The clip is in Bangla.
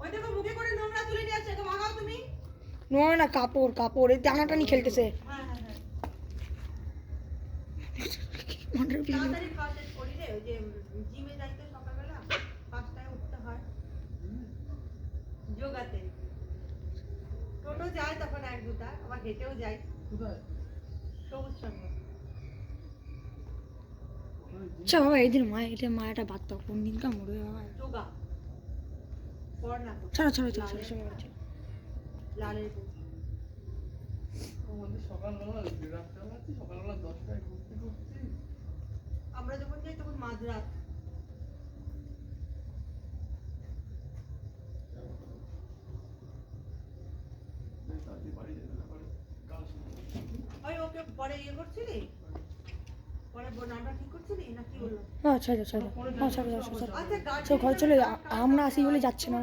ওই দেখো মুখে করে নোংরা তুলে নিয়ে আসছে, তো ভাগাও তুমি। নোংরা না, কাপড় কাপড়, এই টানাটানি খেলতেছে। হ্যাঁ হ্যাঁ হ্যাঁ মন্ডার পিছনে তাড়াতাড়ি খাওয়া শেষ করি রে, ওই যে জিমে যাইতে সকালবেলা 5টায় উঠতে হয় যোগাতে। টোটো যায় তখন 1-2টা, আবার হেঁটেও যায়। কোথায়? সবুজ সঙ্গ। আচ্ছা বাবা, এই দিন এটা মায়াটা বাদ দাও, কোন দিনকার মরবে বাবা। যোগা পড় না তো। ছাড়ো ছাড়ো ছাড়ো ছাড়ো ছাড়ো। লালের বউ। আমাদের সকালবেলা রাত্রেবেলা আছি, সকালবেলা 10টায় ঘুরতে ঢুকছি। আমরা যখন যাই তখন মাঝরাত। তাড়াতাড়ি বাড়ি যেতে না পারে কাল সকালে। ওই ওকে পরে ইয়ে করছিলি, পরে নামটা ঠিক করছিলি না কি হলো? হ্যাঁ ছাড়ো ছাড়ো, হ্যাঁ ছাড়ো ছাড়ো ছাড়ো। আচ্ছা সব ঘরে চলে আমরা আসি বলে যাচ্ছে না।